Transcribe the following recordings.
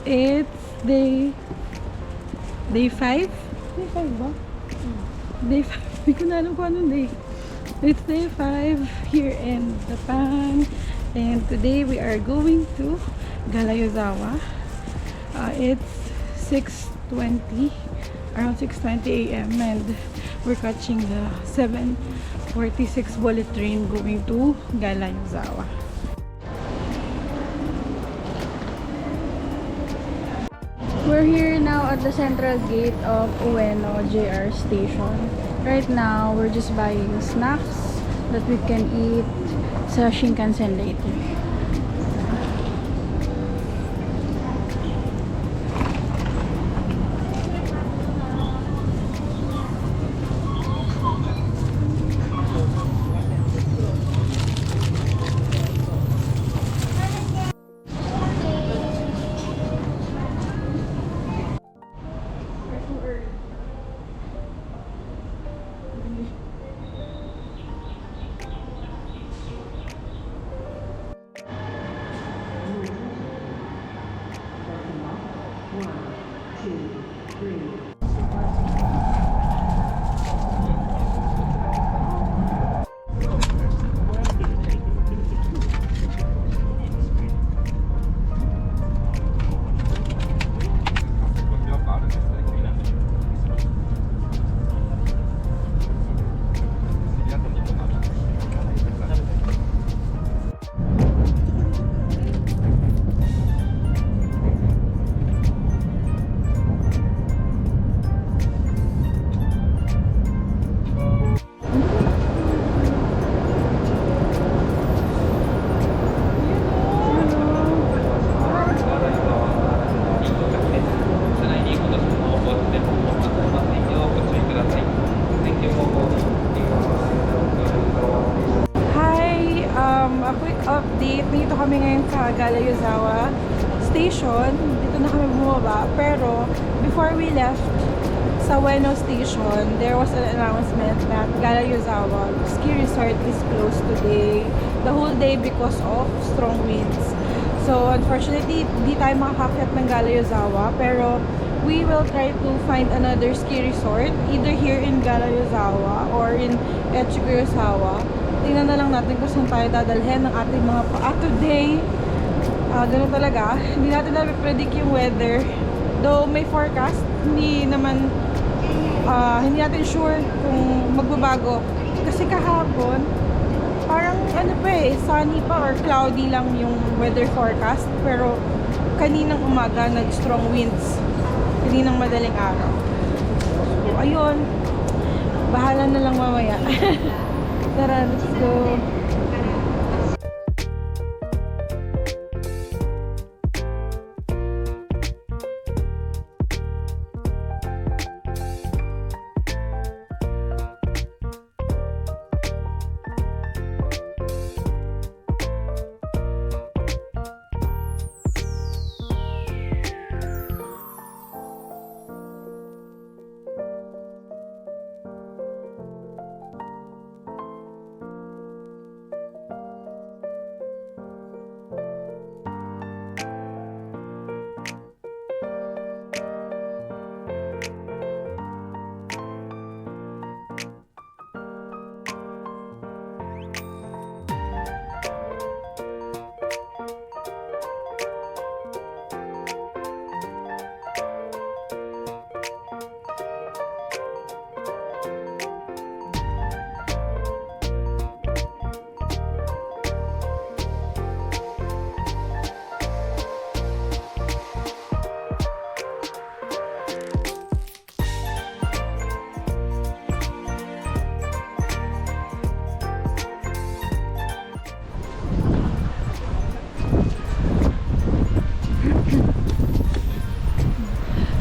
It's day 5? Day 5 ba? Day 5. Hindi ko na alam kung anong day. It's day 5 here in Japan. And today we are going to Galayozawa. It's 6:20, around 6:20 a.m. and we're catching the 7:46 bullet train going to Galayozawa. We're here now at the central gate of Ueno JR station. Right now, we're just buying snacks that we can eat sa Shinkansen later. A quick update. Dito kami ngayon sa Galayozawa station. Dito na kami bumaba. Pero, before we left sa Ueno station, there was an announcement that Galayozawa ski resort is closed today. The whole day because of strong winds. So, unfortunately, di tayo makakakyat ng Galayozawa. Pero, we will try to find another ski resort either here in Galayozawa or in Etsugurosawa. Tingnan na lang natin kung saan tayo dadalhin ng ating mga today. Ganun talaga. Hindi natin na-predict yung weather. Though may forecast, hindi natin sure kung magbabago. Kasi kahapon, parang sunny pa or cloudy lang yung weather forecast. Pero kaninang umaga, nag-strong winds. Kaninang madaling araw. So, ayun. Bahala na lang mamaya. Tara, let's go.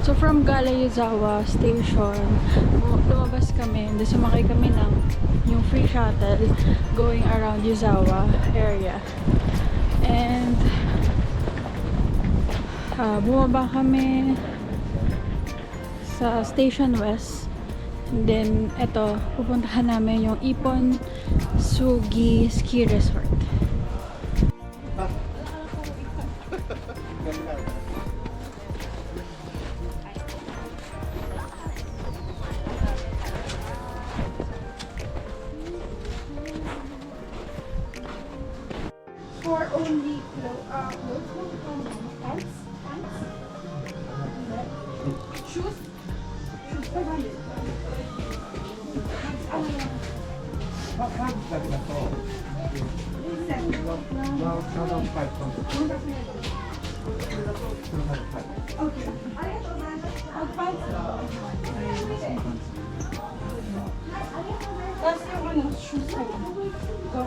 So from Galayozawa station, lumabas kami, and sumakay kami ng yung free shuttle going around Yuzawa area. And bumaba kami sa Station West. And then, eto, pupuntahan namin yung Ipon Sugi Ski Resort. For only clothes, pants? Shoes? Shoes, 500. Okay. Pants? Tapos yung shoes kayo. Go.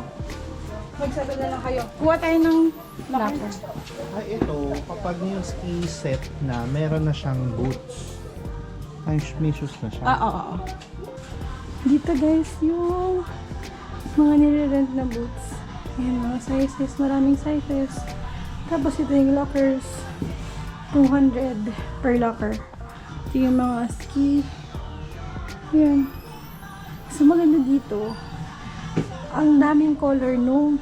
Magsabi na lang kayo. Kuha tayo ng locker. Ay, ito, kapag yung ski set na, meron na siyang boots. Ay, may shoes na siya. Oo. Dito guys, yung mga nire-rent na boots. Ayan, mga sizes. Maraming sizes. Tapos ito yung lockers. 200 per locker. Ito yung mga ski. Ayan. So maganda dito. Ang daming color nung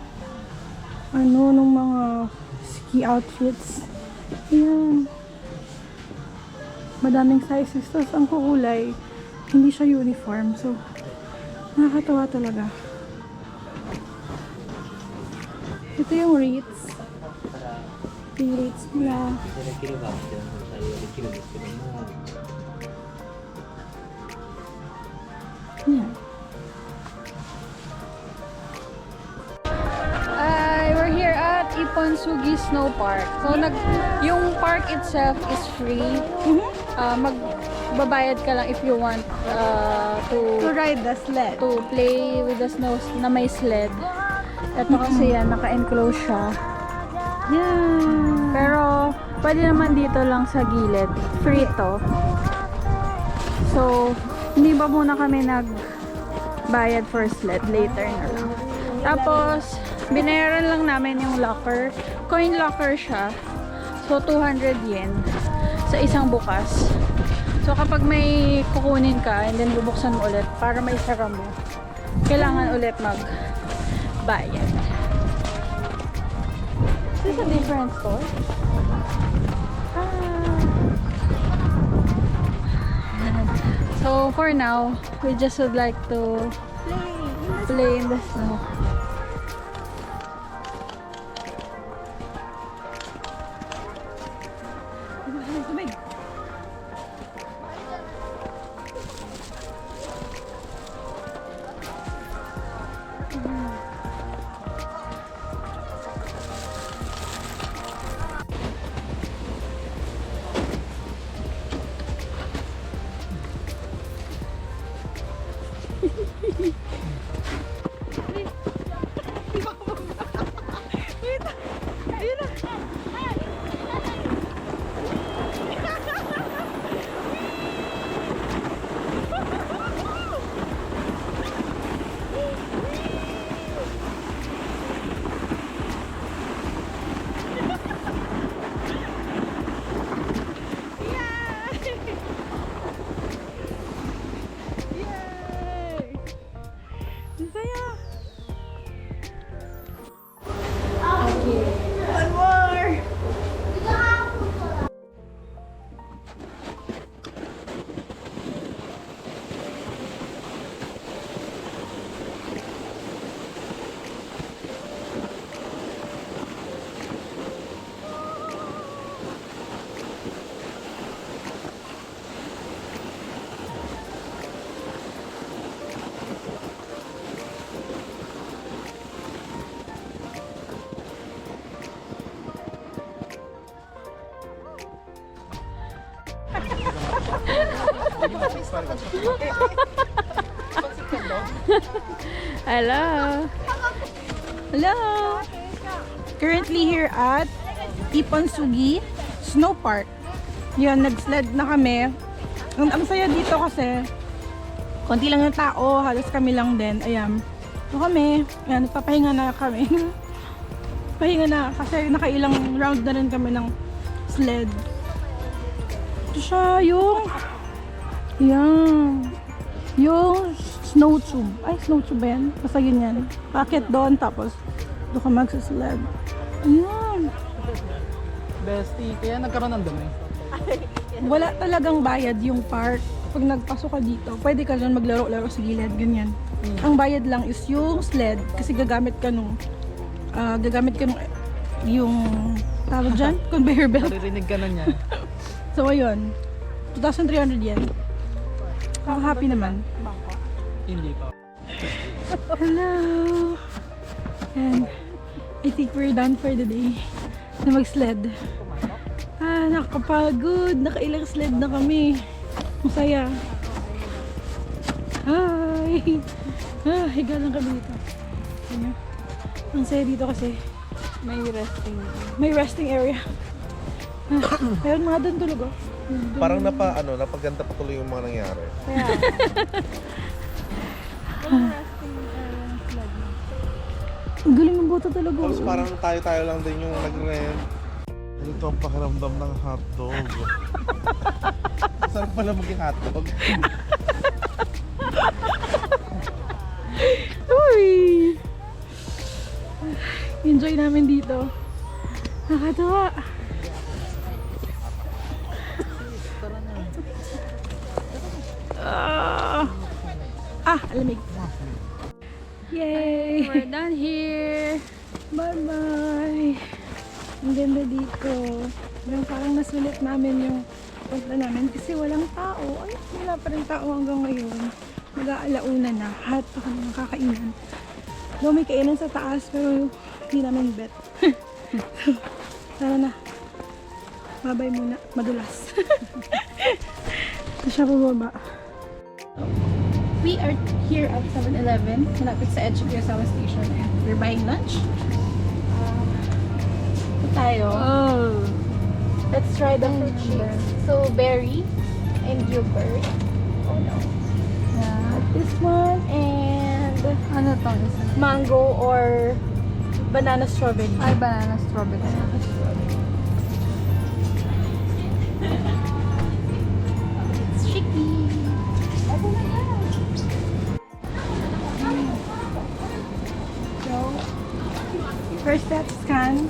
nung mga ski outfits. Ayan. Madaming sizes. Tapos ang kukulay, hindi siya uniform. So, nakakatawa talaga. Ito yung rates. Ito yung rates nila. Ayan. We're here at Iponsugi Snow Park. So, yung park itself is free. Magbabayad ka lang if you want To ride the sled. to play with the snow na may sled. Ito kasi yan, naka-enclose siya. Yan. Pero, pwede naman dito lang sa gilid. Free to. So, hindi ba muna kami nagbayad for sled? Later na lang. Tapos, binayaran lang namin yung locker. Coin locker siya. So, 200 yen sa isang bukas. So, kapag may kukunin ka and then bubuksan mo ulit para may sara mo, kailangan ulit magbayad. Is this a different store? So, for now, we just would like to play in the snow. Hello. Hello! Currently here at Iponsugi Snow Park. Yun, nag-sled na kami. Ang saya dito kasi konti lang yung tao, halos kami lang din. Ayan. Ito kami. Ayan, nagpapahinga na kami. Pahinga na kasi nakailang round na rin kami ng sled. Ito siya yung yung snow tube. Ay, snow tube ba yan? Basta yun yan. Packet doon, tapos doon ka magsasled. Ayan. Bestie, kaya nagkaroon ng dumi. Wala talagang bayad yung park. Pag nagpasok ka dito, pwede ka dyan maglaro-laro sa gilid, ganyan. Ang bayad lang is yung sled kasi gagamit ka nung gagamit ko yung tawag dyan, conveyor belt. Maririnig ka na niya. So ayun, 2,300 yen. Happy naman. Hindi pa. Hello! And I think we're done for the day na mag-sled. Nakakapagod. Nakailang sled na kami. Masaya. Hi! Higa lang kami dito. Ayan. Ang saya dito kasi may resting area. Meron mga doon tulog oh. Parang napaganda pa tuloy yung mga nangyari. Ang galing ng buto talaga. Tapos parang tayo-tayo lang din yung nag-rent. Ito ang pakiramdam ng hotdog. Sarap pala maging hotdog. Uy! Enjoy namin dito. Nakatawa. Alamig. Yay! We're done here. Bye-bye! Ang ganda dito. Parang nasulit namin yung punta namin kasi walang tao. Ay, wala pa rin tao hanggang ngayon. Mag-aalauna na. Lahat pa kami ng kakainan. Though may kainan sa taas pero hindi namin bet. Tara na. Babay muna. Madulas. Ito siya pababa. We are here at 7-Eleven. Malapit sa edge of Yosawa Station. And we're buying lunch. Ito tayo. Oh. Let's try the fruit shakes. So, berry and yogurt. Oh no. Yeah, this one and Ano tong isa? mango or banana strawberry. Ay, banana strawberry. It's shaky. So, first step, scan.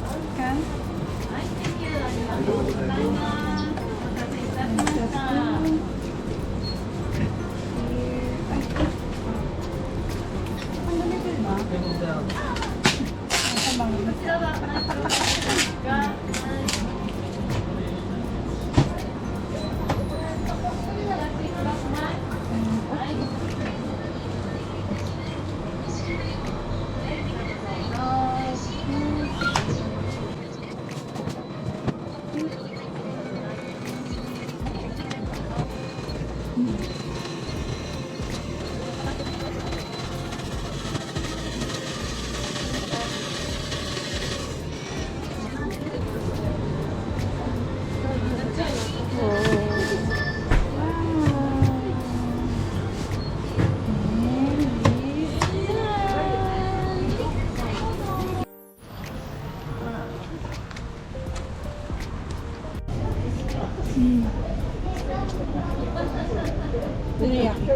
Teriyaki.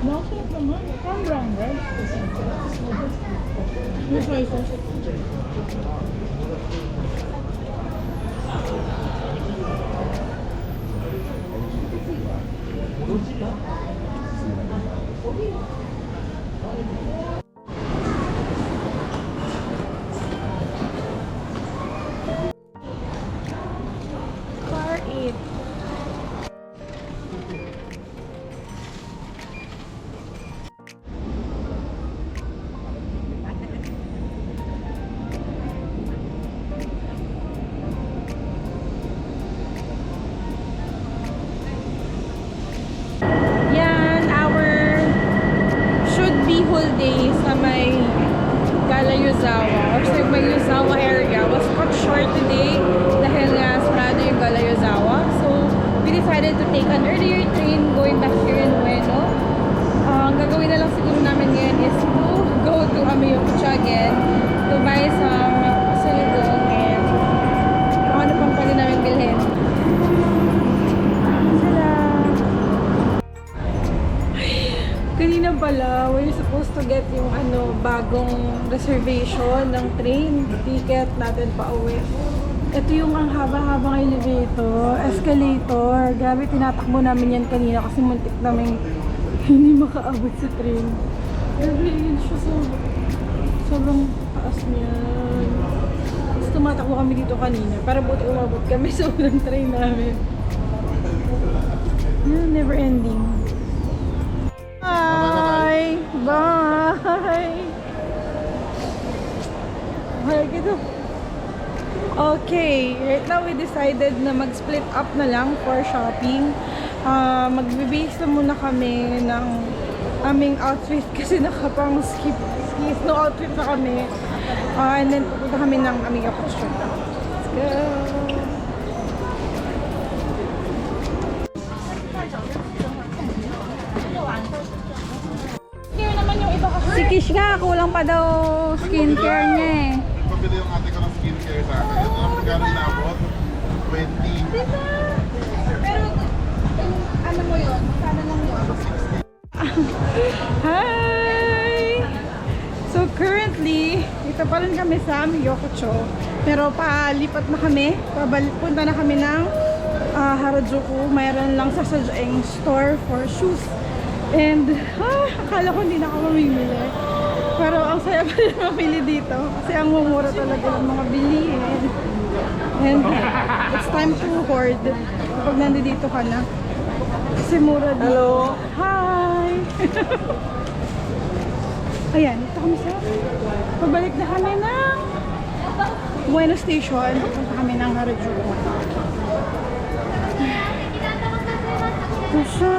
Masarap naman. Parang brown rice. May soy sauce. Car 8. Yan, our should be whole day sa may Gala Yuzawa or sa may Yuzawa area was cut short today dahil nga sarado yung Gala Yuzawa. So, we decided to take an earlier train going back here in Ueno. Ang gagawin na lang siguro namin ngayon is to go to Amiyokcha again to buy some saludong and kung ano pang pwede namin bilhin. Kanina pala, we're supposed to get yung bagong reservation ng train ticket natin pa uwi. Ito yung ang haba-habang elevator, escalator. Grabe, tinatakbo namin yan kanina kasi muntik namin hindi makaabot sa train. Grabe yun siya sobrang taas niya. Tapos tumatakbo kami dito kanina. Para buti umabot kami sa unang train namin. Yeah, never ending. Bye! Bye! Bye, gitu. Okay, right now we decided na mag-split up na lang for shopping. Magbe-base na muna kami ng aming outfit kasi nakapang skis, no outfit na kami. And then pupunta kami ng aming yakutsyon. Let's go! Si Kishka, kulang pa daw skincare niya eh. Pabili yung ate ko ng skincare sa akin. Ito ang magkano inabot? 20. Pero, ano mo yun? Sana lang yun. Hi! So currently, ito pa rin kami sa Miyokoucho. Pero palipat na kami. Punta na kami ng Harajuku. Mayroon lang sasadyang store for shoes. And, akala ko hindi na ako mamimili. Pero ang saya pa rin mamili dito. Kasi ang mumura talaga ng mga bilihin. And it's time to hoard kapag nandito ka na. Kasi mura dito. Hello! Hi! Ayan, ito kami sa... Pabalik na kami ng Ueno Station. Punta kami ng Harajuku. Ito siya.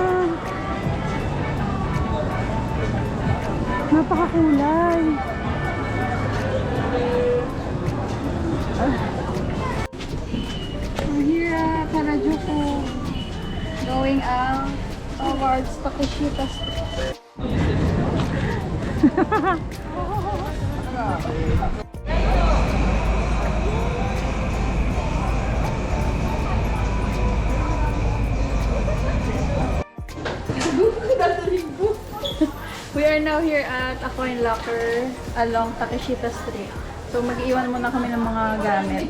Napakakulay. We're here at Harajuku. Going out towards Takeshita Street. We are now here at a coin locker along Takeshita Street. So mag-iwan muna kami ng mga gamit.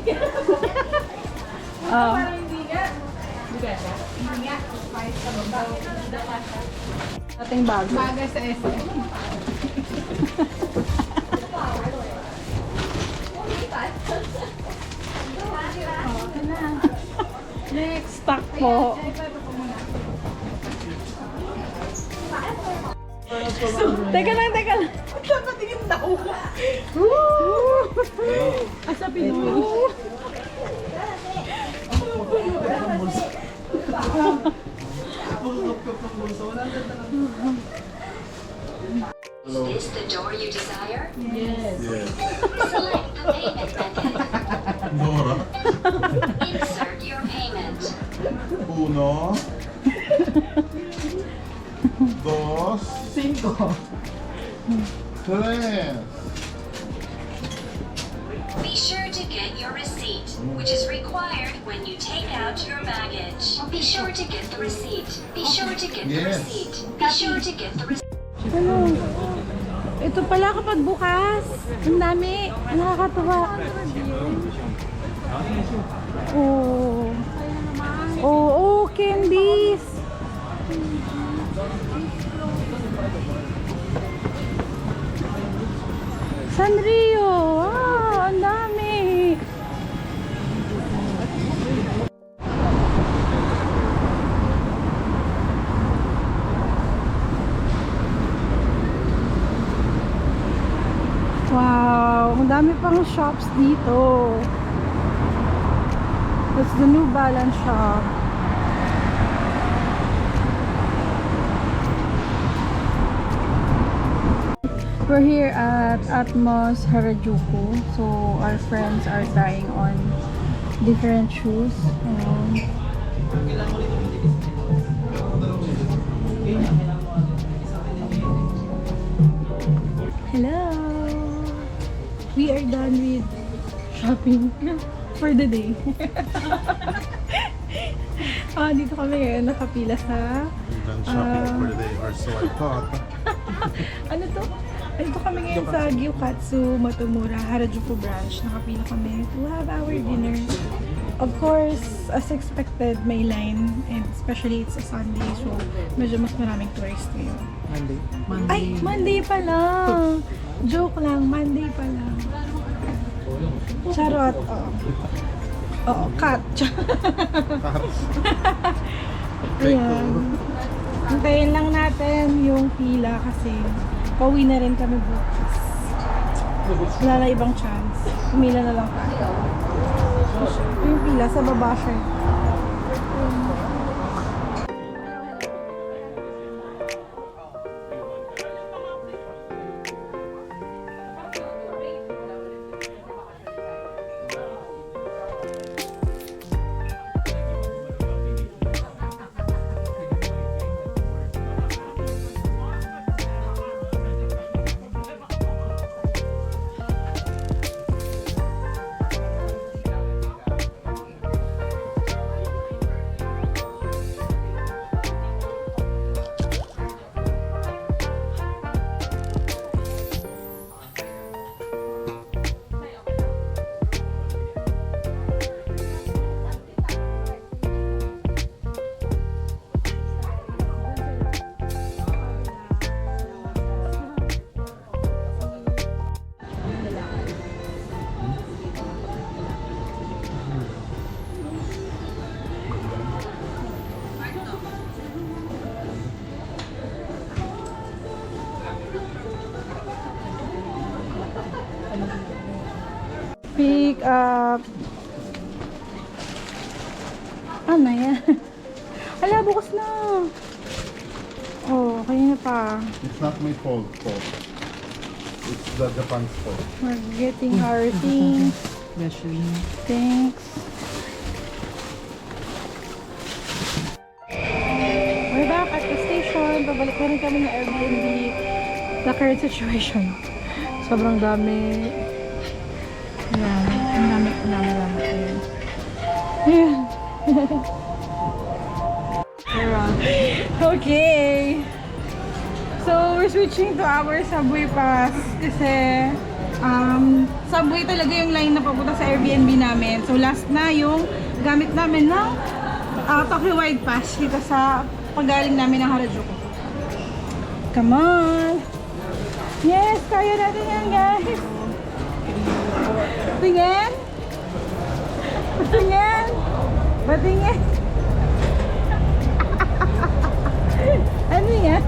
Ating bago. Baga sa SM. Next stock po. Teka lang. Dapat tingin na ako. Asa Pinoy. Is this the door you desire? Yes. Select the payment method. Nora. Insert your payment. 1, 2, 5, 3. Be sure to get your receipt, which is required when you take out your baggage. Be sure to get the receipt. Be sure to get the Yes. receipt. Be sure to get the receipt. Ano? Ito pala kapag bukas. Ang dami. Nakakatuwa. Oh. Oh, candies. Sanrio. Wow, ang dami. Wow, ang dami pang shops dito. That's the New Balance shop. We're here at Atmos Harajuku. So our friends are trying on different shoes. Hello! We are done with shopping for the day. Dito kami ngayon nakapila sa Done shopping for the day or so I thought. ano to? Dito kami ngayon sa Gyukatsu Matomura Harajuku branch. Nakapila kami to have our dinner. Of course, as expected, may line. And especially it's a Sunday, so medyo mas maraming tourist ngayon. Monday. Ay, Monday pa lang! Joke lang, Monday pa lang. Charot, oo. Oo, cut. Ayan. Hintayin lang natin yung pila kasi pauwi na rin kami bukas. Wala na ibang chance. Pumila na lang tayo. Yung pila sa baba siya. Pick up. Ano yan? Ala, bukas na. Oh, kanina pa. It's not my fault. It's the Japan's fault. We're getting our things. Ashley. Thanks. We're back at the station. Pabalik na rin kami ng Airbnb. The current situation. Sobrang dami. Ayan. Ang dami. Ayan. Okay. So, we're switching to our subway pass kasi subway talaga yung line na papunta sa Airbnb namin. So, last na yung gamit namin ng Tokyo Wide Pass dito sa paggaling namin ng Harajuku. Come on! Yes! Kaya natin yan, guys! Tingin! Tingin! Batingin! Ano yan?